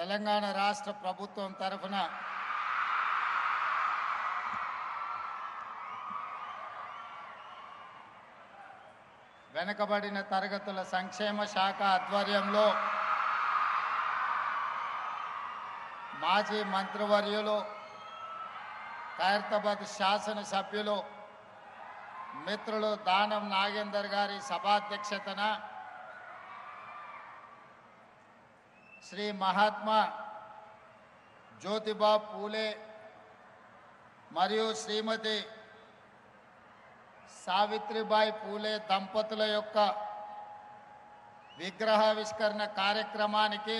తెలంగాణ రాష్ట్ర ప్రభుత్వం తరఫున వెనుకబడిన తరగతుల సంక్షేమ శాఖ ఆధ్వర్యంలో మాజీ మంత్రివర్యులు ఖైరతాబాద్ శాసనసభ్యులు మిత్రులు దానం నాగేందర్ గారి సభాధ్యక్షతన శ్రీ మహాత్మా జ్యోతిబా పూలే మరియు శ్రీమతి సావిత్రిబాయి పూలే దంపతుల యొక్క విగ్రహావిష్కరణ కార్యక్రమానికి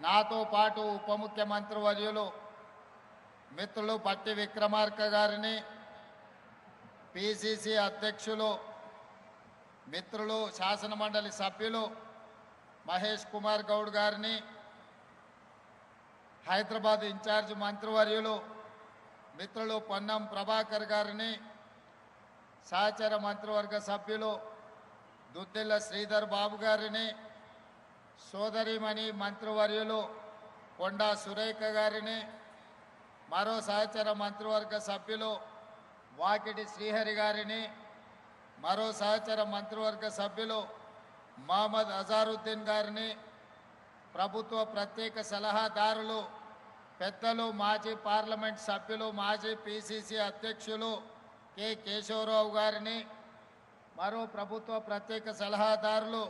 నాతో పాటు ఉప ముఖ్యమంత్రి వర్యులు మిత్రులు పట్టి విక్రమార్క గారిని, పిసిసి అధ్యక్షులు మిత్రులు శాసనమండలి సభ్యులు మహేష్ కుమార్ గౌడ్ గారిని, హైదరాబాద్ ఇన్ఛార్జ్ మంత్రివర్యులు మిత్రులు పొన్నం ప్రభాకర్ గారిని, సహచర మంత్రివర్గ సభ్యులు దుద్దిల్ల శ్రీధర్ బాబు గారిని, సోదరిమణి మంత్రివర్యులు కొండా సురేఖ గారిని, మరో సహచర మంత్రివర్గ సభ్యులు వాకిటి శ్రీహరి గారిని, మరో సహచర మంత్రివర్గ సభ్యులు మహమ్మద్ అజారుద్దీన్ గారిని, ప్రభుత్వ ప్రత్యేక సలహాదారులు పెద్దలు మాజీ పార్లమెంట్ సభ్యులు మాజీ పిసిసి అధ్యక్షులు కె కేశవరావు గారిని, మరో ప్రభుత్వ ప్రత్యేక సలహాదారులు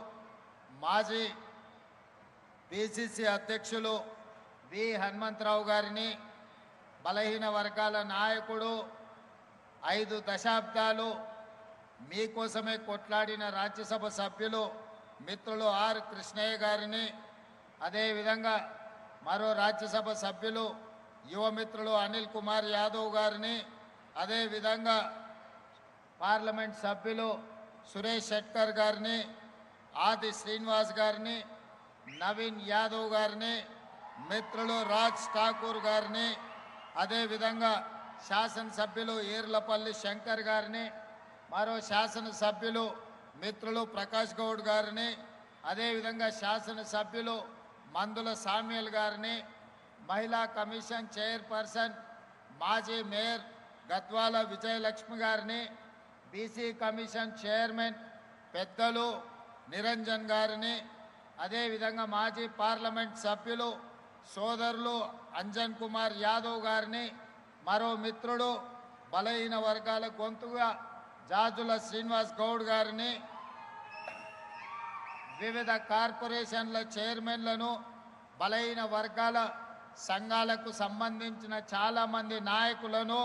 మాజీ పిసిసి అధ్యక్షులు వి హనుమంతరావు గారిని, బలహీన వర్గాల నాయకుడు 5 దశాబ్దాలు మీకోసమే కొట్లాడిన రాజ్యసభ సభ్యులు మిత్రులు ఆర్ కృష్ణయ్య గారిని, అదేవిధంగా మరో రాజ్యసభ సభ్యులు యువమిత్రులు అనిల్ కుమార్ యాదవ్ గారిని, అదేవిధంగా పార్లమెంట్ సభ్యులు సురేష్ షెట్కర్ గారిని, ఆది శ్రీనివాస్ గారిని, నవీన్ యాదవ్ గారిని, మిత్రులు రాజ్ ఠాకూర్ గారిని, అదేవిధంగా శాసనసభ్యులు ఈర్లపల్లి శంకర్ గారిని, మరో శాసనసభ్యులు మిత్రులు ప్రకాష్ గౌడ్ గారిని, అదేవిధంగా శాసనసభ్యులు మందుల సామ్యుల్ గారిని, మహిళా కమిషన్ చైర్పర్సన్ మాజీ మేయర్ గద్వాల విజయలక్ష్మి గారిని, బీసీ కమిషన్ చైర్మన్ పెద్దలు నిరంజన్ గారిని, అదేవిధంగా మాజీ పార్లమెంట్ సభ్యులు సోదరులు అంజన్ కుమార్ యాదవ్ గారిని, మరో మిత్రుడు బలహీన వర్గాల గొంతుగా జాజుల శ్రీనివాస్ గౌడ్ గారిని, వివిధ కార్పొరేషన్ల చైర్మన్లను, బలహీన వర్గాల సంఘాలకు సంబంధించిన చాలామంది నాయకులను,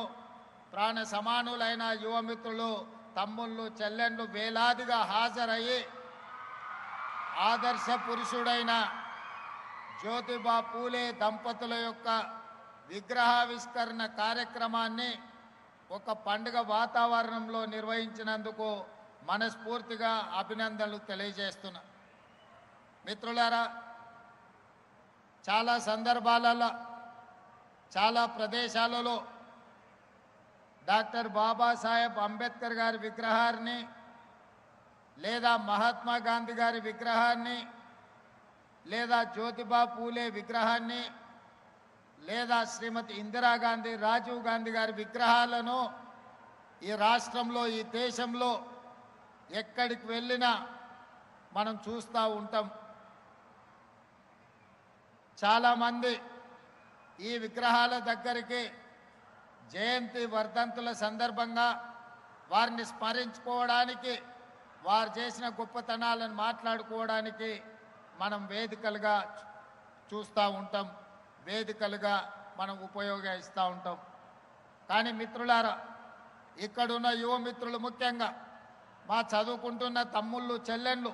ప్రాణ సమానులైన యువమిత్రులు తమ్ముళ్ళు చెల్లెళ్ళు వేలాదిగా హాజరయ్యి ఆదర్శ పురుషుడైన జ్యోతిబా పూలే దంపతుల యొక్క విగ్రహావిష్కరణ కార్యక్రమాన్ని ఒక పండుగ వాతావరణంలో నిర్వహించినందుకు మనస్ఫూర్తిగా అభినందనలు తెలియజేస్తున్నా. మిత్రులారా, చాలా సందర్భాలలో చాలా ప్రదేశాలలో డాక్టర్ బాబాసాహెబ్ అంబేద్కర్ గారి విగ్రహాన్ని లేదా మహాత్మా గాంధీ గారి విగ్రహాన్ని లేదా జ్యోతిబా పూలే విగ్రహాన్ని లేదా శ్రీమతి ఇందిరాగాంధీ రాజీవ్ గాంధీ గారి విగ్రహాలను ఈ రాష్ట్రంలో ఈ దేశంలో ఎక్కడికి వెళ్ళినా మనం చూస్తూ ఉంటాం. చాలామంది ఈ విగ్రహాల దగ్గరికి జయంతి వర్ధంతుల సందర్భంగా వారిని స్మరించుకోవడానికి, వారు చేసిన గొప్పతనాలను మాట్లాడుకోవడానికి మనం వేదికలుగా చూస్తూ ఉంటాం, వేదికలుగా మనం ఉపయోగిస్తూ ఉంటాం. కానీ మిత్రులారా, ఇక్కడున్న యువ మిత్రులు ముఖ్యంగా మా చదువుకుంటున్న తమ్ముళ్ళు చెల్లెళ్ళు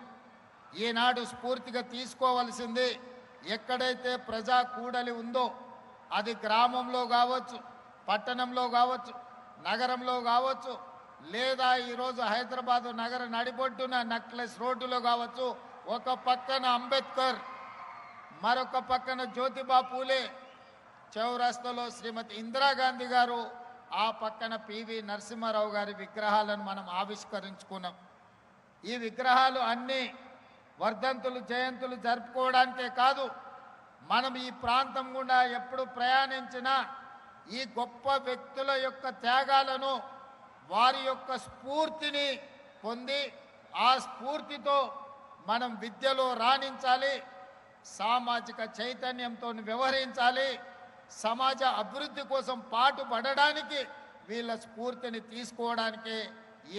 ఈనాడు స్ఫూర్తిగా తీసుకోవలసింది, ఎక్కడైతే ప్రజా కూడలి ఉందో అది గ్రామంలో కావచ్చు, పట్టణంలో కావచ్చు, నగరంలో కావచ్చు, లేదా ఈరోజు హైదరాబాదు నగర నడిబొడ్డున నక్లెస్ రోడ్డులో కావచ్చు, ఒక పక్కన అంబేద్కర్ మరొక పక్కన జ్యోతిబా పూలే, చౌరస్తాలో శ్రీమతి ఇందిరాగాంధీ గారు, ఆ పక్కన పివి నరసింహారావు గారి విగ్రహాలను మనం ఆవిష్కరించుకున్నాం. ఈ విగ్రహాలు అన్నీ వర్ధంతులు జయంతులు జరుపుకోవడానికే కాదు, మనం ఈ ప్రాంతం గుండా ఎప్పుడు ప్రయాణించినా ఈ గొప్ప వ్యక్తుల యొక్క త్యాగాలను వారి యొక్క స్ఫూర్తిని పొంది ఆ స్ఫూర్తితో మనం విద్యలో రాణించాలి, సామాజిక చైతన్యంతో వ్యవహరించాలి, సమాజ అభివృద్ధి కోసం పాటుపడడానికి వీళ్ళ స్ఫూర్తిని తీసుకోవడానికి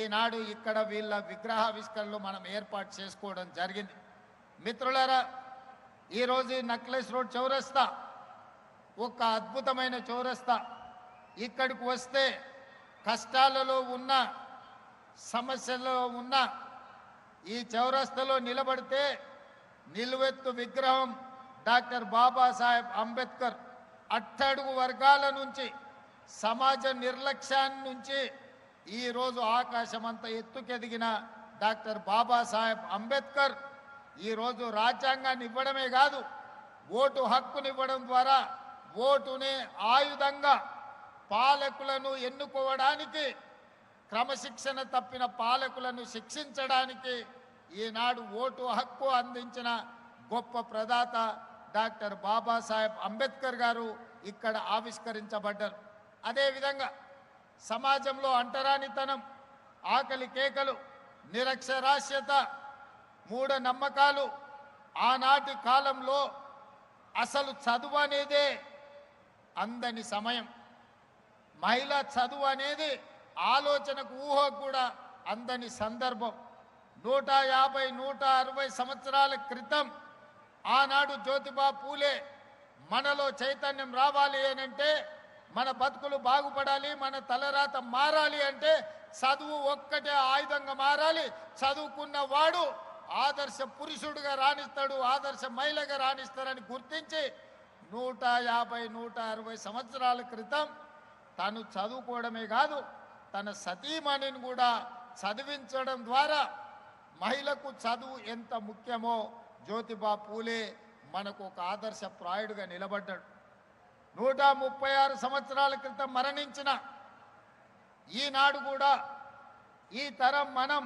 ఈనాడు ఇక్కడ వీళ్ళ విగ్రహావిష్కరణలు మనం ఏర్పాటు చేసుకోవడం జరిగింది. మిత్రులారా, ఈరోజు నక్లెస్ రోడ్ చౌరస్తా ఒక అద్భుతమైన చౌరస్తా. ఇక్కడికి వస్తే కష్టాలలో ఉన్న, సమస్యలలో ఉన్న ఈ చౌరస్తాలో నిలబడితే నిలువెత్తు విగ్రహం డాక్టర్ బాబాసాహెబ్ అంబేద్కర్ అట్టడుగు వర్గాల నుంచి, సమాజ నిర్లక్ష్యాన్ని నుంచి ఈరోజు ఆకాశమంత ఎత్తుకెదిగిన డాక్టర్ బాబాసాహెబ్ అంబేద్కర్ ఈరోజు రాజ్యాంగాన్ని ఇవ్వడమే కాదు, ఓటు హక్కునివ్వడం ద్వారా ఓటునే ఆయుధంగా పాలకులను ఎన్నుకోవడానికి, క్రమశిక్షణ తప్పిన పాలకులను శిక్షించడానికి ఈనాడు ఓటు హక్కు అందించిన గొప్ప ప్రదాత డాక్టర్ బాబాసాహెబ్ అంబేద్కర్ గారు ఇక్కడ ఆవిష్కరించబడ్డారు. అదేవిధంగా సమాజంలో అంటరానితనం, ఆకలి కేకలు, నిరక్షరాస్యత, మూఢనమ్మకాలు, ఆనాటి కాలంలో అసలు చదువు అనేదే అందని సమయం, మహిళా చదువు అనేది ఆలోచనకు ఊహకు కూడా అందని సందర్భం. 150, 160 సంవత్సరాల క్రితం ఆనాడు జ్యోతిబా పూలే మనలో చైతన్యం రావాలి అనంటే, మన బతుకులు బాగుపడాలి, మన తలరాత మారాలి అంటే చదువు ఒక్కటే ఆయుధంగా మారాలి. చదువుకున్న వాడు ఆదర్శ పురుషుడుగా రాణిస్తాడు, ఆదర్శ మహిళగా రాణిస్తారని గుర్తించి 150, 160 సంవత్సరాల క్రితం తను చదువుకోవడమే కాదు, తన సతీమణిని కూడా చదివించడం ద్వారా మహిళకు చదువు ఎంత ముఖ్యమో జ్యోతిబా పూలే మనకు ఒక ఆదర్శప్రాయుడుగా నిలబడ్డాడు. 136 సంవత్సరాల క్రితం మరణించిన ఈనాడు కూడా ఈ తరం మనం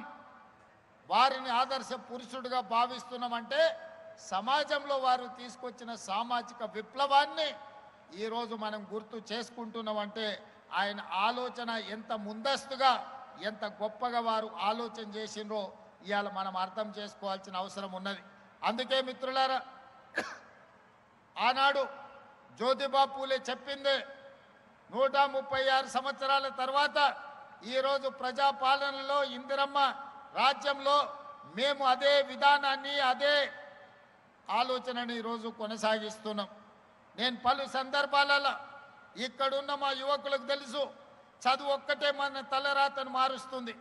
వారిని ఆదర్శ పురుషుడిగా భావిస్తున్నామంటే సమాజంలో వారు తీసుకొచ్చిన సామాజిక విప్లవాన్ని ఈరోజు మనం గుర్తు చేసుకుంటున్నామంటే ఆయన ఆలోచన ఎంత ముందస్తుగా, ఎంత గొప్పగా వారు ఆలోచన చేసిండ్రో ఇవాళ మనం అర్థం చేసుకోవాల్సిన అవసరం ఉన్నది. అందుకే మిత్రులారా, ఆనాడు జ్యోతిబా పూలే చెప్పిందే 136 సంవత్సరాల తర్వాత ఈరోజు ప్రజాపాలనలో, ఇందిరమ్మ రాజ్యంలో మేము అదే విధానాన్ని, అదే ఆలోచనని ఈరోజు కొనసాగిస్తున్నాం. నేను పలు సందర్భాలలో ఇక్కడున్న మా యువకులకు తెలుసు, చదువు ఒక్కటే మన తలరాతను మారుస్తుంది,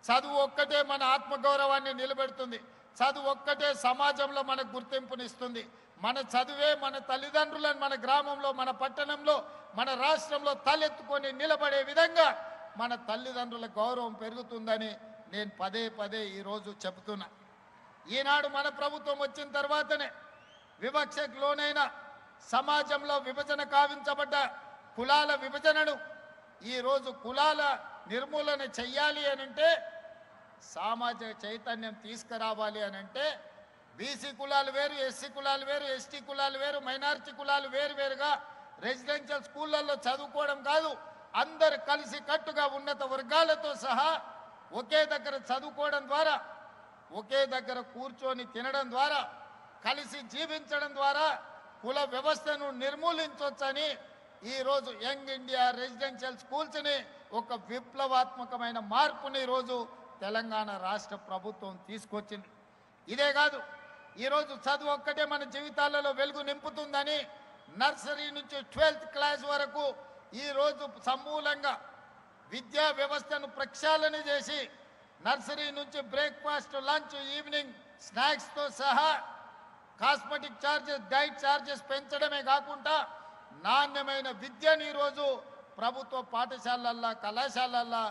చదువు ఒక్కటే మన ఆత్మగౌరవాన్ని నిలబెడుతుంది, చదువు ఒక్కటే సమాజంలో మనకు గుర్తింపునిస్తుంది. మన చదువే మన తల్లిదండ్రులను మన గ్రామంలో, మన పట్టణంలో, మన రాష్ట్రంలో తలెత్తుకొని నిలబడే విధంగా మన తల్లిదండ్రుల గౌరవం పెరుగుతుందని నేను పదే పదే ఈరోజు చెబుతున్నా. ఈనాడు మన ప్రభుత్వం వచ్చిన తర్వాతనే వివక్షకు లోనైన, సమాజంలో విభజన కావించబడ్డ కులాల విభజనను ఈరోజు కులాల నిర్మూలన చెయ్యాలి అనంటే, సామాజిక చైతన్యం తీసుకురావాలి అనంటే బీసీ కులాలు వేరు, ఎస్సీ కులాలు వేరు, ఎస్టీ కులాలు వేరు, మైనారిటీ కులాలు వేరువేరుగా రెసిడెన్షియల్ స్కూళ్ళల్లో చదువుకోవడం కాదు, అందరు కలిసి కట్టుగా ఉన్నత వర్గాలతో సహా ఒకే దగ్గర చదువుకోవడం ద్వారా, ఒకే దగ్గర కూర్చొని తినడం ద్వారా, కలిసి జీవించడం ద్వారా కుల వ్యవస్థను నిర్మూలించవచ్చని ఈరోజు యంగ్ ఇండియా రెసిడెన్షియల్ స్కూల్స్ని ఒక విప్లవాత్మకమైన మార్పుని ఈరోజు తెలంగాణ రాష్ట్ర ప్రభుత్వం తీసుకొచ్చింది. ఇదే కాదు, ఈరోజు చదువు ఒక్కటే మన జీవితాలలో వెలుగు నింపుతుందని నర్సరీ నుంచి 12th క్లాస్ వరకు ఈరోజు సమూలంగా విద్యా వ్యవస్థను ప్రక్షాళన చేసి, నర్సరీ నుంచి బ్రేక్ఫాస్ట్, లంచ్, ఈవినింగ్ స్నాక్స్తో సహా కాస్మెటిక్ ఛార్జెస్, డైట్ ఛార్జెస్ పెంచడమే కాకుండా నాణ్యమైన విద్యను ఈరోజు ప్రభుత్వ పాఠశాలల్లో, కళాశాలల్లో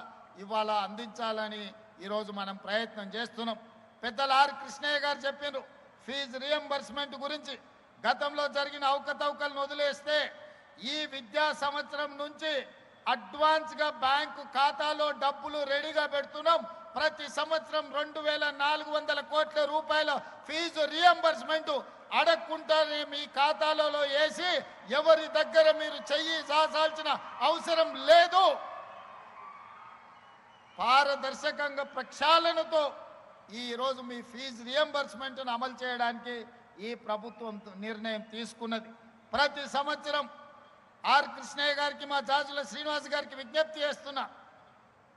ఇవాళ అందించాలని ఈరోజు మనం ప్రయత్నం చేస్తున్నాం. పెద్దలు ఆర్ కృష్ణయ్య గారు చెప్పారు ఫీజు రియంబర్స్మెంట్ గురించి. గతంలో జరిగిన అవకతవకలను వదిలేస్తే ఈ విద్యా సంవత్సరం నుంచి అడ్వాన్స్గా బ్యాంకు ఖాతాలో డబ్బులు రెడీగా పెడుతున్నాం. ప్రతి సంవత్సరం 2,400 కోట్ల రూపాయల ఫీజు రియంబర్స్మెంట్ అడగకుండానే మీ ఖాతాలలో వేసి ఎవరి దగ్గర మీరు చెయ్యి చాచాల్సిన అవసరం లేదు. పారదర్శకంగా ప్రక్షాళనతో ఈరోజు మీ ఫీజు రియంబర్స్మెంట్ను అమలు చేయడానికి ఈ ప్రభుత్వం నిర్ణయం తీసుకున్నది. ప్రతి సంవత్సరం ఆర్ కృష్ణయ్య గారికి, మా జాజుల శ్రీనివాస్ గారికి విజ్ఞప్తి చేస్తున్నా,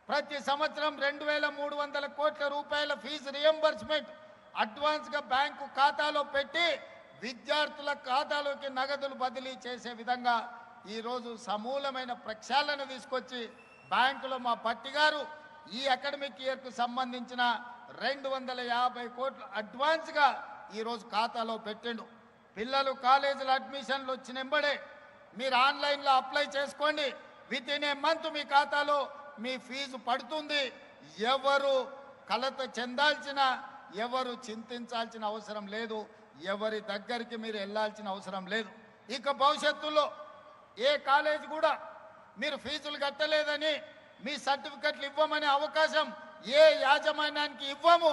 ప్రతి సంవత్సరం 2300 కోట్ల రూపాయల ఫీజు రియంబర్స్మెంట్ అడ్వాన్స్గా బ్యాంకు ఖాతాలో పెట్టి విద్యార్థుల ఖాతాలోకి నగదులు బదిలీ చేసే విధంగా ఈరోజు సమూలమైన ప్రక్షాళన తీసుకొచ్చి బ్యాంకులో మా పట్టి గారు ఈ అకాడమిక్ ఇయర్కు సంబంధించిన 250 కోట్లు అడ్వాన్స్గా ఈరోజు ఖాతాలో పెట్టిండు. పిల్లలు కాలేజీల అడ్మిషన్లు వచ్చినెంబడే మీరు ఆన్లైన్లో అప్లై చేసుకోండి. విత్ ఇన్ ఏ మంత్ మీ ఖాతాలో మీ ఫీజు పడుతుంది. ఎవరు కలత చెందాల్సిన, ఎవరు చింతించాల్సిన అవసరం లేదు. ఎవరి దగ్గరికి మీరు వెళ్ళాల్సిన అవసరం లేదు. ఇక భవిష్యత్తులో ఏ కాలేజీ కూడా మీరు ఫీజులు కట్టలేదని మీ సర్టిఫికెట్లు ఇవ్వమనే అవకాశం ఏ యాజమాన్యానికి ఇవ్వము.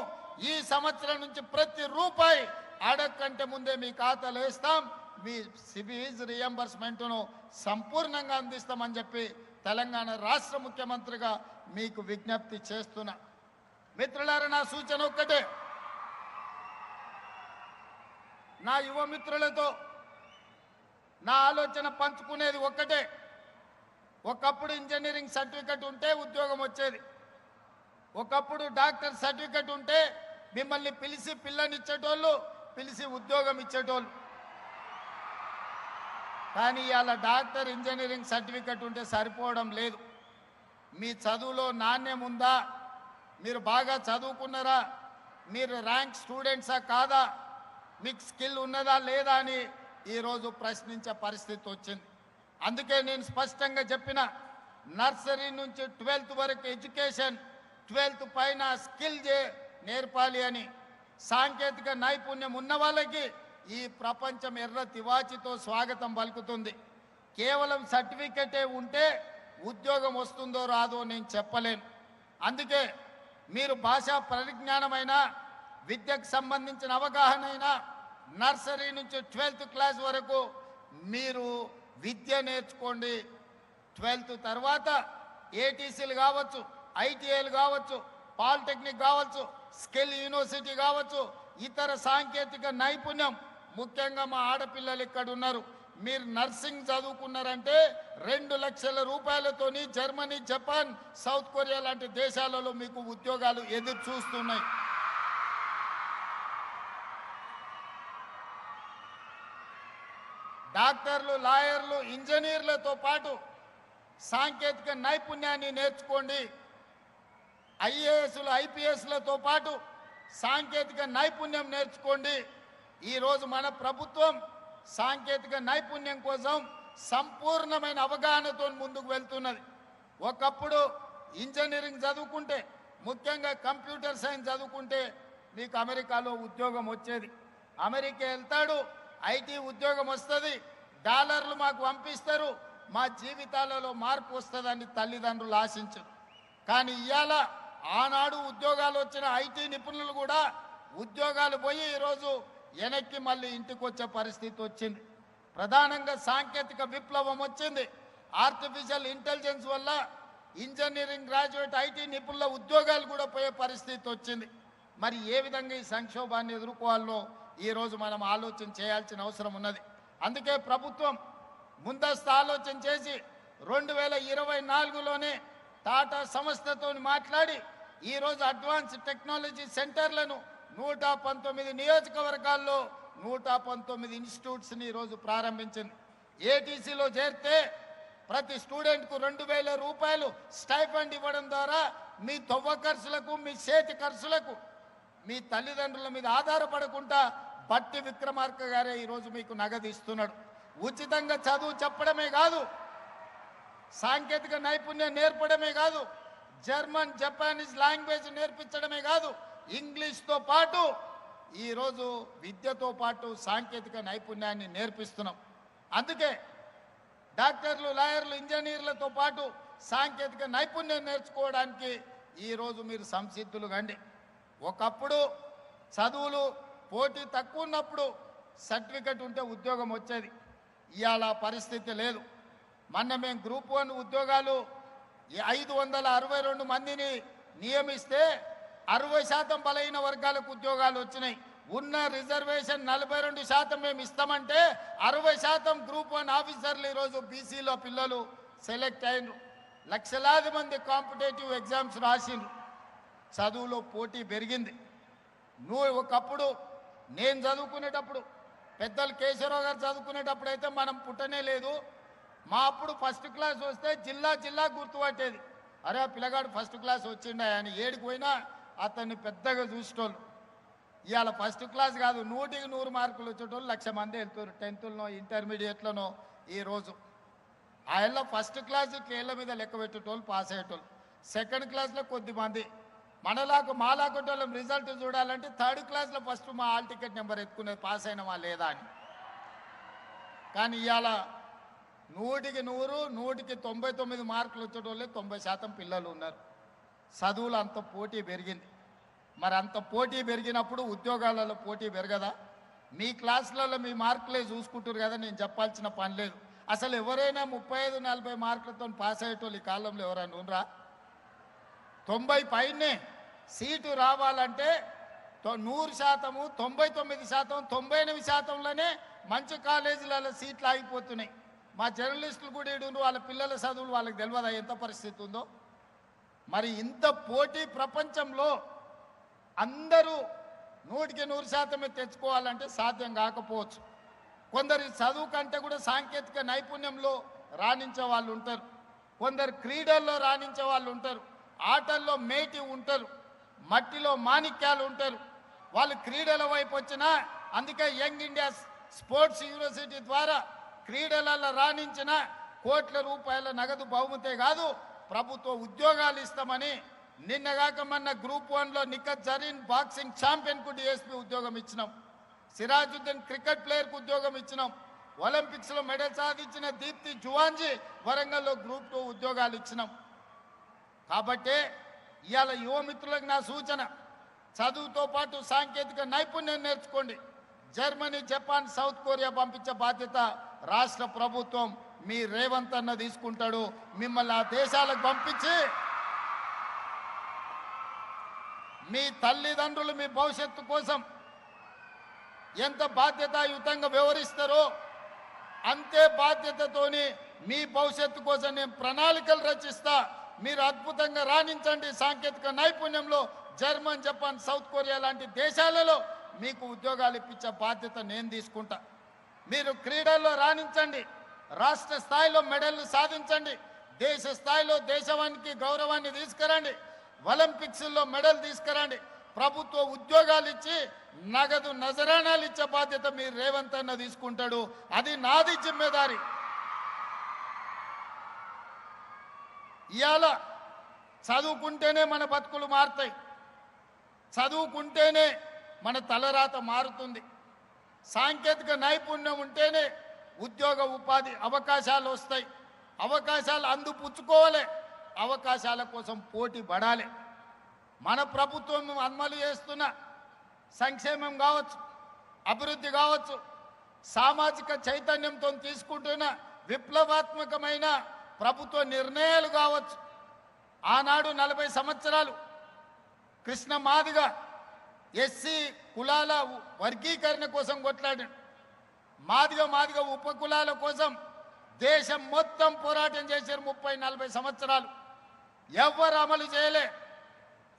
ఈ సంవత్సరం నుంచి ప్రతి రూపాయి అడగకంటే ముందే మీ ఖాతాలో వేస్తాం. మీ ఫీజు రియంబర్స్మెంట్ను సంపూర్ణంగా అందిస్తామని చెప్పి తెలంగాణ రాష్ట్ర ముఖ్యమంత్రిగా మీకు విజ్ఞప్తి చేస్తున్నా. మిత్రులారా, నా సూచన ఒక్కటే, నా యువ మిత్రులతో నా ఆలోచన పంచుకునేది ఒక్కటే. ఒకప్పుడు ఇంజనీరింగ్ సర్టిఫికెట్ ఉంటే ఉద్యోగం వచ్చేది. ఒకప్పుడు డాక్టర్ సర్టిఫికెట్ ఉంటే మిమ్మల్ని పిలిచి పిల్లనిచ్చేటోళ్ళు, పిలిచి ఉద్యోగం ఇచ్చేటోళ్ళు. కానీ ఇవాళ డాక్టర్, ఇంజనీరింగ్ సర్టిఫికెట్ ఉంటే సరిపోవడం లేదు. మీ చదువులో నాణ్యం ఉందా, మీరు బాగా చదువుకున్నారా, మీరు ర్యాంక్ స్టూడెంట్సా కాదా, మీకు స్కిల్ ఉన్నదా లేదా అని ఈరోజు ప్రశ్నించే పరిస్థితి వచ్చింది. అందుకే నేను స్పష్టంగా చెప్పిన, నర్సరీ నుంచి 12th వరకు ఎడ్యుకేషన్, 12th పైన స్కిల్ నేర్పాలి అని. సాంకేతిక నైపుణ్యం ఉన్న వాళ్ళకి ఈ ప్రపంచం ఎర్ర తివాచితో స్వాగతం పలుకుతుంది. కేవలం సర్టిఫికెటే ఉంటే ఉద్యోగం వస్తుందో రాదో నేను చెప్పలేను. అందుకే మీరు భాషా పరిజ్ఞానమైన, విద్యకు సంబంధించిన అవగాహన అయినా నర్సరీ నుంచి 12th క్లాస్ వరకు మీరు విద్య నేర్చుకోండి. 12th తర్వాత ఏటీసీలు కావచ్చు, ఐటీఐలు కావచ్చు, పాలిటెక్నిక్ కావచ్చు, స్కిల్ యూనివర్సిటీ కావచ్చు, ఇతర సాంకేతిక నైపుణ్యం, ముఖ్యంగా మా ఆడపిల్లలు ఇక్కడ ఉన్నారు, మీరు నర్సింగ్ చదువుకున్నారంటే 2 లక్షల రూపాయలతోని జర్మనీ, జపాన్, సౌత్ కొరియా లాంటి దేశాలలో మీకు ఉద్యోగాలు ఎదురు చూస్తున్నాయి. డాక్టర్లు, లాయర్లు, ఇంజనీర్లతో పాటు సాంకేతిక నైపుణ్యాన్ని నేర్చుకోండి. ఐఏఎస్లు, ఐపీఎస్లతో పాటు సాంకేతిక నైపుణ్యం నేర్చుకోండి. ఈరోజు మన ప్రభుత్వం సాంకేతిక నైపుణ్యం కోసం సంపూర్ణమైన అవగాహనతో ముందుకు వెళ్తున్నది. ఒకప్పుడు ఇంజనీరింగ్ చదువుకుంటే, ముఖ్యంగా కంప్యూటర్ సైన్స్ చదువుకుంటే మీకు అమెరికాలో ఉద్యోగం వచ్చేది. అమెరికా వెళ్తాడు, ఐటీ ఉద్యోగం వస్తుంది, డాలర్లు మాకు పంపిస్తారు, మా జీవితాలలో మార్పు వస్తుందని తల్లిదండ్రులు ఆశించరు. కానీ ఇవాళ ఆనాడు ఉద్యోగాలు వచ్చిన ఐటీ నిపుణులు కూడా ఉద్యోగాలు పోయి ఈరోజు వెనక్కి మళ్ళీ ఇంటికి వచ్చే పరిస్థితి వచ్చింది. ప్రధానంగా సాంకేతిక విప్లవం వచ్చింది. ఆర్టిఫిషియల్ ఇంటెలిజెన్స్ వల్ల ఇంజనీరింగ్ గ్రాడ్యుయేట్ ఐటీ నిపుణుల ఉద్యోగాలు కూడా పోయే పరిస్థితి వచ్చింది. మరి ఏ విధంగా ఈ సంక్షోభాన్ని ఎదుర్కోవాలో ఈరోజు మనం ఆలోచన చేయాల్సిన అవసరం ఉన్నది. అందుకే ప్రభుత్వం ముందస్తు ఆలోచన చేసి 2024లోనే టాటా సంస్థతో మాట్లాడి ఈరోజు అడ్వాన్స్ టెక్నాలజీ సెంటర్లను 119 నియోజకవర్గాల్లో 119 ఇన్స్టిట్యూట్స్ని ఈరోజు ప్రారంభించింది. ఏటీసీలో చేరితే ప్రతి స్టూడెంట్కు 2000 రూపాయలు స్టైఫండ్ ఇవ్వడం ద్వారా మీ తొవ్వ ఖర్చులకు, మీ చేతి ఖర్చులకు, మీ తల్లిదండ్రుల మీద ఆధారపడకుండా బట్టి విక్రమార్క గారే ఈరోజు మీకు నగదు ఇస్తున్నాడు. ఉచితంగా చదువు చెప్పడమే కాదు, సాంకేతిక నైపుణ్యం నేర్పడమే కాదు, జర్మన్, జపానీస్ లాంగ్వేజ్ నేర్పించడమే కాదు, ఇంగ్లీష్తో పాటు ఈరోజు విద్యతో పాటు సాంకేతిక నైపుణ్యాన్ని నేర్పిస్తున్నాం. అందుకే డాక్టర్లు, లాయర్లు, ఇంజనీర్లతో పాటు సాంకేతిక నైపుణ్యం నేర్చుకోవడానికి ఈరోజు మీరు సంసిద్ధులు కండి. ఒకప్పుడు చదువులు పోటీ తక్కువ ఉన్నప్పుడు సర్టిఫికెట్ ఉంటే ఉద్యోగం వచ్చేది. ఇవాళ పరిస్థితి లేదు. మొన్న మేము గ్రూప్ 1 ఉద్యోగాలు 562 మందిని నియమిస్తే 60% బలహీన వర్గాలకు ఉద్యోగాలు వచ్చినాయి. ఉన్న రిజర్వేషన్ 42% మేము ఇస్తామంటే 60% గ్రూప్ 1 ఆఫీసర్లు ఈరోజు బీసీలో పిల్లలు సెలెక్ట్ అయినరు. లక్షలాది మంది కాంపిటేటివ్ ఎగ్జామ్స్ రాసిండ్రు. చదువులో పోటీ పెరిగింది. ఒకప్పుడు నేను చదువుకునేటప్పుడు, పెద్దలు కేశవరావు గారు చదువుకునేటప్పుడు అయితే మనం పుట్టనే లేదు. మా అప్పుడు ఫస్ట్ క్లాస్ వస్తే జిల్లా గుర్తుపట్టేది. అరే ఆ పిల్లగాడు ఫస్ట్ క్లాస్ వచ్చిండా అని. ఏడికి పోయినా అతన్ని పెద్దగా చూసేటోళ్ళు. ఇవాళ ఫస్ట్ క్లాస్ కాదు, 100కి 100 మార్కులు వచ్చేటోళ్ళు 1,00,000 మంది వెళ్తారు. 10థ్లోనో ఇంటర్మీడియట్లోనో. ఈరోజు ఆయన ఫస్ట్ క్లాస్ కేళ్ళ మీద లెక్క పెట్టేటోళ్ళు పాస్ అయ్యేటోళ్ళు. సెకండ్ క్లాస్లో కొద్దిమంది. మాలాకొట్టోళ్ళం రిజల్ట్ చూడాలంటే థర్డ్ క్లాస్లో ఫస్ట్ మా హాల్ టికెట్ నెంబర్ ఎత్తుకునేది పాస్ అయినమా లేదా అని. కానీ ఇవాళ 100కి 100, 100కి 99 మార్కులు వచ్చేటోళ్ళే 90% పిల్లలు ఉన్నారు. చదువులు అంత పోటీ పెరిగింది. మరి అంత పోటీ పెరిగినప్పుడు ఉద్యోగాలలో పోటీ పెరగదా? మీ క్లాసులలో మీ మార్కులే చూసుకుంటారు కదా, నేను చెప్పాల్సిన పని లేదు. అసలు ఎవరైనా 35-40 మార్కులతో పాస్ అయ్యేటోళ్ళు ఈ కాలంలో ఎవరైనా ఉండరా? 90 పైనే సీటు రావాలంటే 100%, 99%, 98%లోనే మంచి కాలేజీలలో సీట్లు ఆగిపోతున్నాయి. మా జర్నలిస్టులు కూడా ఇడు వాళ్ళ పిల్లల చదువులు వాళ్ళకి తెలియదా ఎంత పరిస్థితి ఉందో? మరి ఇంత పోటీ ప్రపంచంలో అందరూ 100కి 100% తెచ్చుకోవాలంటే సాధ్యం కాకపోవచ్చు. కొందరు చదువు కంటే కూడా సాంకేతిక నైపుణ్యంలో రాణించే వాళ్ళు ఉంటారు. కొందరు క్రీడల్లో రాణించే వాళ్ళు ఉంటారు. ఆటల్లో మేటి ఉంటారు. మట్టిలో మాణిక్యాలు ఉంటారు. వాళ్ళు క్రీడల వైపు వచ్చినా, అందుకే యంగ్ ఇండియా స్పోర్ట్స్ యూనివర్సిటీ ద్వారా క్రీడలలో రాణించిన కోట్ల రూపాయల నగదు బహుమతే కాదు, ప్రభుత్వ ఉద్యోగాలు ఇస్తామని నిన్నగాక మొన్న గ్రూప్ 1లో నిఖత్ జరీన్ బాక్సింగ్ ఛాంపియన్కు డిఎస్పీ ఉద్యోగం ఇచ్చినాం. సిరాజుద్దీన్ క్రికెట్ ప్లేయర్కు ఉద్యోగం ఇచ్చినాం. ఒలింపిక్స్లో మెడల్ సాధించిన దీప్తి జువాంజీ వరంగల్లో గ్రూప్ 2 ఉద్యోగాలు ఇచ్చినాం. కాబట్టి ఇవాళ యువమిత్రులకు నా సూచన, చదువుతో పాటు సాంకేతిక నైపుణ్యం నేర్చుకోండి. జర్మనీ, జపాన్, సౌత్ కొరియా పంపించే బాధ్యత రాష్ట్ర ప్రభుత్వం మీ రేవంత్ అన్న తీసుకుంటాడు. మిమ్మల్ని ఆ దేశాలకు పంపించి మీ తల్లిదండ్రులు మీ భవిష్యత్తు కోసం ఎంత బాధ్యతాయుతంగా వ్యవహరిస్తారో అంతే బాధ్యతతోని మీ భవిష్యత్తు కోసం నేను ప్రణాళికలు రచిస్తా. మీరు అద్భుతంగా రాణించండి. సాంకేతిక నైపుణ్యంలో జర్మన్, జపాన్, సౌత్ కొరియా లాంటి దేశాలలో మీకు ఉద్యోగాలు ఇప్పించే బాధ్యత నేను తీసుకుంటా. మీరు క్రీడల్లో రాణించండి. రాష్ట్ర స్థాయిలో మెడల్లు సాధించండి. దేశ స్థాయిలో దేశానికి గౌరవాన్ని తీసుకురండి. ఒలింపిక్స్లో మెడల్ తీసుకురండి. ప్రభుత్వ ఉద్యోగాలు ఇచ్చి నగదు నజరానాలు ఇచ్చే బాధ్యత మీరు రేవంత్ అన్న తీసుకుంటాడు. అది నాది జిమ్మేదారి. ఇవాళ చదువుకుంటేనే మన బతుకులు మారుతాయి. చదువుకుంటేనే మన తలరాత మారుతుంది. సాంకేతిక నైపుణ్యం ఉంటేనే ఉద్యోగ ఉపాధి అవకాశాలు వస్తాయి. అవకాశాలు అందిపుచ్చుకోవాలి. అవకాశాల కోసం పోటీ పడాలి. మన ప్రభుత్వం అమలు చేస్తున్న సంక్షేమం కావచ్చు, అభివృద్ధి కావచ్చు, సామాజిక చైతన్యంతో తీసుకుంటున్న విప్లవాత్మకమైన ప్రభుత్వ నిర్ణయాలు కావచ్చు. ఆనాడు 40 సంవత్సరాలు కృష్ణ మాదిగ ఎస్సీ కులాల వర్గీకరణ కోసం కొట్లాడాడు. మాదిగ ఉపకులాల కోసం దేశం మొత్తం పోరాటం చేశారు. 30-40 సంవత్సరాలు ఎవ్వరు అమలు చేయలే.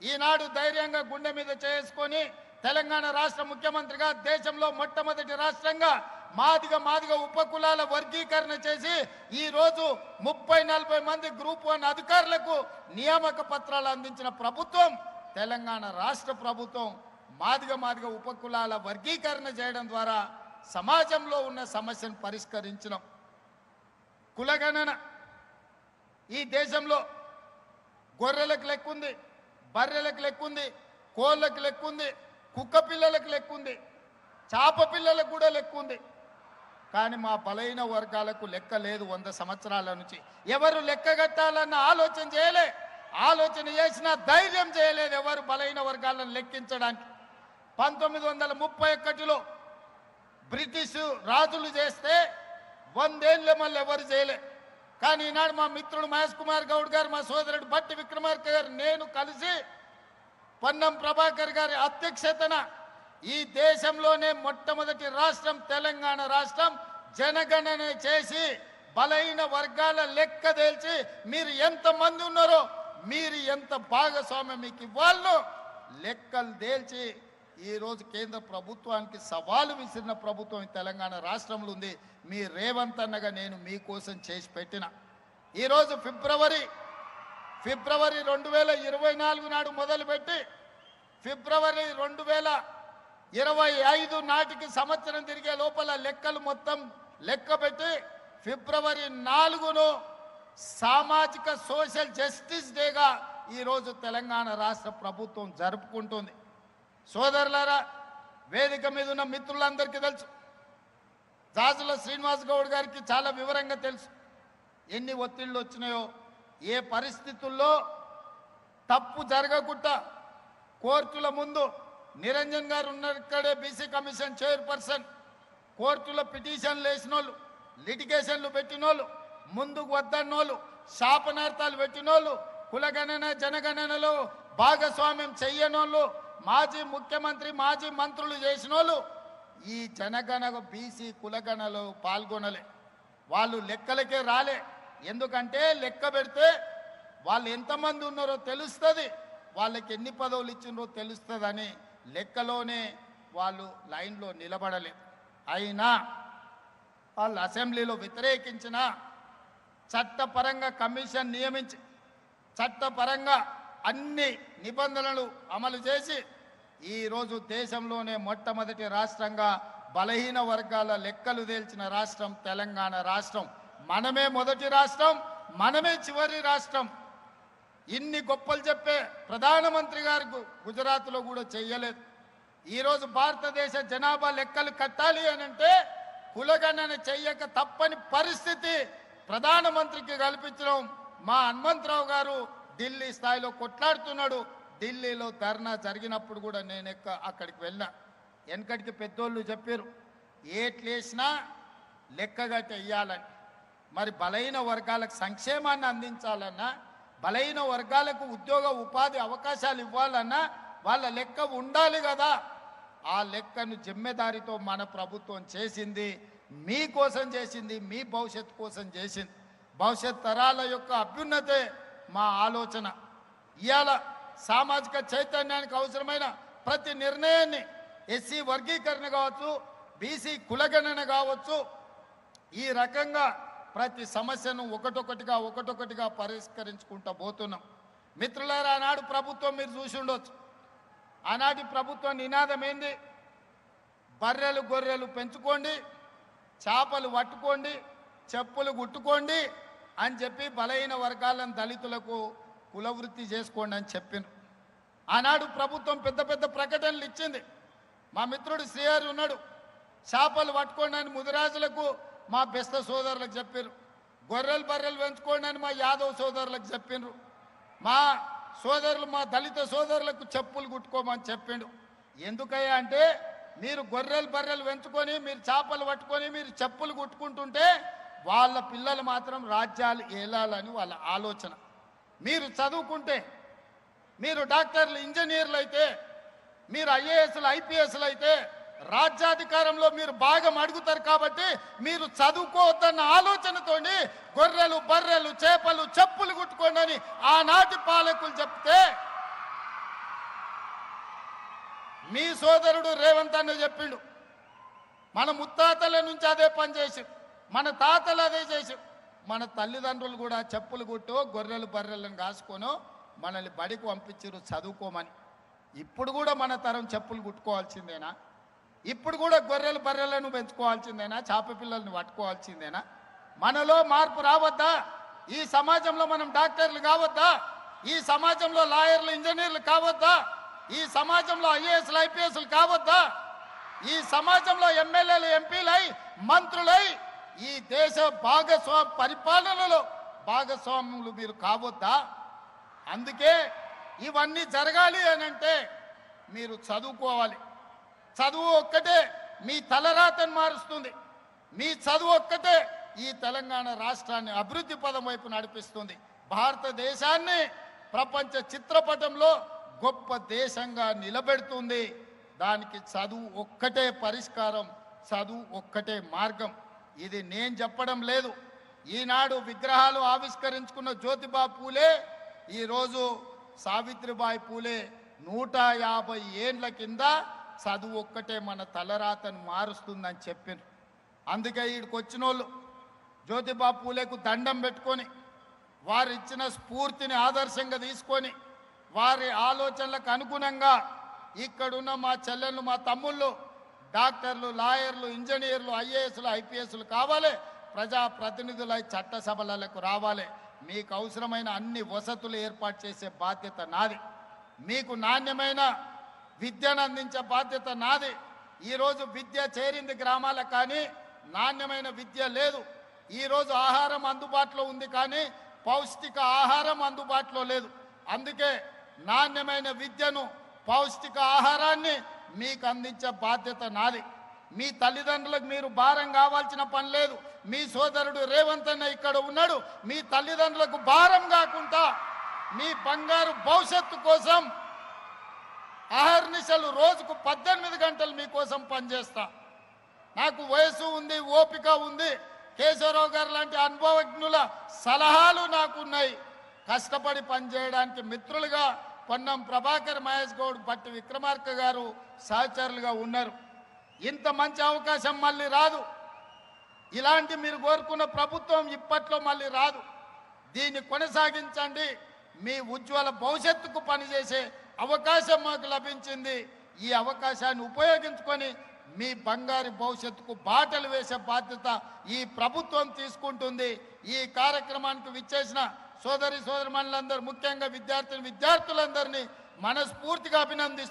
ఈనాడు ధైర్యంగా గుండె మీద చేసుకొని తెలంగాణ రాష్ట్ర ముఖ్యమంత్రిగా దేశంలో మొట్టమొదటి రాష్ట్రంగా మాదిగ ఉపకులాల వర్గీకరణ చేసి ఈరోజు 30-40 మంది గ్రూప్ 1 అధికారులకు నియామక పత్రాలు అందించిన ప్రభుత్వం తెలంగాణ రాష్ట్ర ప్రభుత్వం. మాదిగ ఉపకులాల వర్గీకరణ చేయడం ద్వారా సమాజంలో ఉన్న సమస్యను పరిష్కరించడం. కులగణన ఈ దేశంలో గొర్రెలకు లెక్కుంది, బర్రెలకు లెక్కుంది, కోళ్ళకు లెక్కుంది, కుక్క పిల్లలకు లెక్కుంది, చాప పిల్లలకు కూడా లెక్కుంది. కానీ మా బలైన వర్గాలకు లెక్క లేదు. 100 సంవత్సరాల నుంచి ఎవరు లెక్కగట్టాలన్న ఆలోచన చేయలే. ఆలోచన చేసిన ధైర్యం చేయలేదు ఎవరు బలైన వర్గాలను లెక్కించడానికి. 1931లో బ్రిటిష్ రాజులు చేస్తే 100 ఏళ్ళే మళ్ళీ ఎవరు చేయలే. కానీ ఈనాడు మా మిత్రుడు మహేష్ కుమార్ గౌడ్ గారు, మా సోదరుడు బట్టి విక్రమార్క గారు, నేను కలిసి పొన్నం ప్రభాకర్ గారి అధ్యక్షతన ఈ దేశంలోనే మొట్టమొదటి రాష్ట్రం తెలంగాణ రాష్ట్రం జనగణన చేసి బలహీన వర్గాల లెక్క తేల్చి మీరు ఎంతమంది ఉన్నారో, మీరు ఎంత భాగస్వామ్యం మీకు ఇవ్వాలో లెక్కలు తేల్చి ఈరోజు కేంద్ర ప్రభుత్వానికి సవాలు విసిరిన ప్రభుత్వం తెలంగాణ రాష్ట్రంలో ఉంది. మీ రేవంత్ అన్నగా నేను మీకోసం చేసి పెట్టిన ఈరోజు ఫిబ్రవరి 2024 నాడు మొదలుపెట్టి ఫిబ్రవరి 2025 నాటికి సంవత్సరం తిరిగే లోపల లెక్కలు మొత్తం లెక్క పెట్టి ఫిబ్రవరి 4ను సామాజిక సోషల్ జస్టిస్ డేగా ఈరోజు తెలంగాణ రాష్ట్ర ప్రభుత్వం జరుపుకుంటుంది. సోదరులారా, వేదిక మీద ఉన్న మిత్రులందరికీ తెలుసు, జాజుల శ్రీనివాస్ గౌడ్ గారికి చాలా వివరంగా తెలుసు ఎన్ని ఒత్తిళ్లు వచ్చినాయో, ఏ పరిస్థితుల్లో తప్పు జరగకుండా కోర్టుల ముందు నిరంజన్ గారు ఉన్నారు, ఇక్కడే బీసీ కమిషన్ చైర్పర్సన్, కోర్టులో పిటిషన్లు వేసినోళ్ళు, లిటిగేషన్లు పెట్టినోళ్ళు, ముందుకు వద్దన్నోళ్ళు, శాపనార్థాలు పెట్టినోళ్ళు, కులగణన జనగణనలో భాగస్వామ్యం చెయ్యనోళ్ళు, మాజీ ముఖ్యమంత్రి మాజీ మంత్రులు చేసినోళ్ళు ఈ జనగణ బీసీ కులగణలో పాల్గొనలే. వాళ్ళు లెక్కలకే రాలే. ఎందుకంటే లెక్క పెడితే వాళ్ళు ఎంతమంది ఉన్నారో తెలుస్తుంది, వాళ్ళకి ఎన్ని పదవులు ఇచ్చినారో తెలుస్తుందని లెక్కలోనే వాళ్ళు లైన్లో నిలబడలే. అయినా వాళ్ళు అసెంబ్లీలో వ్యతిరేకించిన చట్టపరంగా కమిషన్ నియమించి చట్టపరంగా అన్ని నిబంధనలు అమలు చేసి ఈరోజు దేశంలోనే మొట్టమొదటి రాష్ట్రంగా బలహీన వర్గాల లెక్కలు తేల్చిన రాష్ట్రం తెలంగాణ రాష్ట్రం. మనమే మొదటి రాష్ట్రం, మనమే చివరి రాష్ట్రం. ఇన్ని గొప్పలు చెప్పే ప్రధానమంత్రి గారు గుజరాత్లో కూడా చెయ్యలేదు. ఈరోజు భారతదేశ జనాభా లెక్కలు కట్టాలి అనంటే కులగణన చెయ్యక తప్పని పరిస్థితి ప్రధానమంత్రికి కల్పించడం. మా హనుమంతరావు గారు ఢిల్లీ స్థాయిలో కొట్లాడుతున్నాడు. ఢిల్లీలో ధర్నా జరిగినప్పుడు కూడా నేను అక్కడికి వెళ్ళినా. వెనకటికి పెద్దోళ్ళు చెప్పారు ఏట్లేసినా లెక్కగట్టి వెయ్యాలని. మరి బలహీన వర్గాలకు సంక్షేమాన్ని అందించాలన్నా, బలహీన వర్గాలకు ఉద్యోగ ఉపాధి అవకాశాలు ఇవ్వాలన్నా వాళ్ళ లెక్క ఉండాలి కదా. ఆ లెక్కను జిమ్మెదారితో మన ప్రభుత్వం చేసింది, మీకోసం చేసింది, మీ భవిష్యత్తు కోసం చేసింది. భవిష్యత్ తరాల యొక్క అభ్యున్నతే మా ఆలోచన. ఇవాళ సామాజిక చైతన్యానికి అవసరమైన ప్రతి నిర్ణయాన్ని ఎస్సీ వర్గీకరణ కావచ్చు, బీసీ కులగణన కావచ్చు, ఈ రకంగా ప్రతి సమస్యను ఒకటొకటిగా పరిష్కరించుకుంటూ పోతున్నాం. మిత్రులారా, ఆనాడు ప్రభుత్వం మీరు చూసి ఉండొచ్చు. ఆనాటి ప్రభుత్వం నినాదం ఏంది? బర్రెలు గొర్రెలు పెంచుకోండి, చేపలు పట్టుకోండి, చెప్పులు గుట్టుకోండి అని చెప్పి బలహీన వర్గాలను దళితులకు కులవృత్తి చేసుకోండి అని చెప్పిండ్రు. ఆనాడు ప్రభుత్వం పెద్ద పెద్ద ప్రకటనలు ఇచ్చింది. మా మిత్రుడు శ్రీహరి ఉన్నాడు, చేపలు పట్టుకోండి అని ముదిరాజులకు మా బెస్త సోదరులకు చెప్పారు. గొర్రెలు బర్రెలు పెంచుకోండి అని మా యాదవ్ సోదరులకు చెప్పిండ్రు. మా సోదరులు మా దళిత సోదరులకు చెప్పులు కుట్టుకోమని చెప్పిండు. ఎందుకయ్యా అంటే మీరు గొర్రెలు బర్రెలు పెంచుకొని, మీరు చేపలు పట్టుకొని, మీరు చెప్పులు కుట్టుకుంటుంటే వాళ్ళ పిల్లలు మాత్రం రాజ్యాలు ఏలాలని వాళ్ళ ఆలోచన. మీరు చదువుకుంటే, మీరు డాక్టర్లు ఇంజనీర్లు అయితే, మీరు ఐఏఎస్లు ఐపీఎస్లు అయితే రాజ్యాధికారంలో మీరు భాగం అడుగుతారు. కాబట్టి మీరు చదువుకోవద్దన్న ఆలోచనతోని గొర్రెలు బర్రెలు చేపలు చెప్పులు కుట్టుకోండి అని ఆనాటి పాలకులు చెప్తే మీ సోదరుడు రేవంత్ అన్న చెప్పిండు. మన ముత్తాతల నుంచి అదే పని చేసి, మన తాతలు అదే చేసి, మన తల్లిదండ్రులు కూడా చెప్పులు కుట్టో గొర్రెలు బర్రెలను కాసుకోనో మనల్ని బడికి పంపించారు చదువుకోమని. ఇప్పుడు కూడా మన తరం చెప్పులు కుట్టుకోవాల్సిందేనా? ఇప్పుడు కూడా గొర్రెలు బర్రెలను పెంచుకోవాల్సిందేనా? చేప పిల్లల్ని పట్టుకోవాల్సిందేనా? మనలో మార్పు రావద్దా? ఈ సమాజంలో మనం డాక్టర్లు కావద్దా? ఈ సమాజంలో లాయర్లు ఇంజనీర్లు కావద్దా? ఈ సమాజంలో ఐఏఎస్లు ఐపీఎస్లు కావద్దా? ఈ సమాజంలో ఎమ్మెల్యేలు ఎంపీలై మంత్రులై ఈ దేశ పరిపాలనలో భాగస్వాములు మీరు కావద్దా? అందుకే ఇవన్నీ జరగాలి అని అంటే మీరు చదువుకోవాలి. చదువు ఒక్కటే మీ తలరాతను మారుస్తుంది. మీ చదువు ఒక్కటే ఈ తెలంగాణ రాష్ట్రాన్ని అభివృద్ధి పదం వైపు నడిపిస్తుంది. భారతదేశాన్ని ప్రపంచ చిత్రపటంలో గొప్ప దేశంగా నిలబెడుతుంది. దానికి చదువు ఒక్కటే పరిష్కారం, చదువు ఒక్కటే మార్గం. ఇది నేను చెప్పడం లేదు. ఈనాడు విగ్రహాలు ఆవిష్కరించుకున్న జ్యోతిబా పూలే ఈరోజు సావిత్రిబాయి పూలే 150 ఏండ్ల కింద చదువు ఒక్కటే మన తలరాతను మారుస్తుందని చెప్పారు. అందుకే ఈడికి వచ్చిన వాళ్ళు జ్యోతిబా పూలేకు దండం పెట్టుకొని వారు ఇచ్చిన స్ఫూర్తిని ఆదర్శంగా తీసుకొని వారి ఆలోచనలకు అనుగుణంగా ఇక్కడున్న మా చెల్లెళ్ళు మా తమ్ముళ్ళు డాక్టర్లు, లాయర్లు, ఇంజనీర్లు, ఐఏఎస్లు, ఐపీఎస్లు కావాలి, ప్రజాప్రతినిధులై చట్టసభలకు రావాలి. మీకు అవసరమైన అన్ని వసతులు ఏర్పాటు చేసే బాధ్యత నాది. మీకు నాణ్యమైన విద్యను అందించే బాధ్యత నాది. ఈరోజు విద్య చేరింది గ్రామాలకు, కానీ నాణ్యమైన విద్య లేదు. ఈరోజు ఆహారం అందుబాటులో ఉంది, కానీ పౌష్టిక ఆహారం అందుబాటులో లేదు. అందుకే నాణ్యమైన విద్యను, పౌష్టిక ఆహారాన్ని మీకు అందించే బాధ్యత నాది. మీ తల్లిదండ్రులకు మీరు భారం కావాల్సిన పని లేదు. మీ సోదరుడు రేవంత్ అన్న ఇక్కడ ఉన్నాడు. మీ తల్లిదండ్రులకు భారం కాకుండా మీ బంగారు భవిష్యత్తు కోసం అహర్నిశలు రోజుకు 18 గంటలు మీకోసం పనిచేస్తా. నాకు వయసు ఉంది, ఓపిక ఉంది. కేశవరావు గారు లాంటి అనుభవజ్ఞుల సలహాలు నాకున్నాయి. కష్టపడి పనిచేయడానికి మిత్రులుగా పొన్నం ప్రభాకర్, మహేష్ గౌడ్, భట్టి విక్రమార్క గారు సహచరులుగా ఉన్నారు. ఇంత మంచి అవకాశం మళ్ళీ రాదు. ఇలాంటి మీరు కోరుకున్న ప్రభుత్వం ఇప్పట్లో మళ్ళీ రాదు. దీన్ని కొనసాగించండి. మీ ఉజ్వల భవిష్యత్తుకు పనిచేసే అవకాశం మాకు లభించింది. ఈ అవకాశాన్ని ఉపయోగించుకొని మీ బంగారు భవిష్యత్తుకు బాటలు వేసే బాధ్యత ఈ ప్రభుత్వం తీసుకుంటుంది. ఈ కార్యక్రమానికి విచ్చేసిన సోదరి సోదరిమణులందరూ, ముఖ్యంగా విద్యార్థులందరినీ మనస్ఫూర్తిగా అభినందిస్తున్నారు.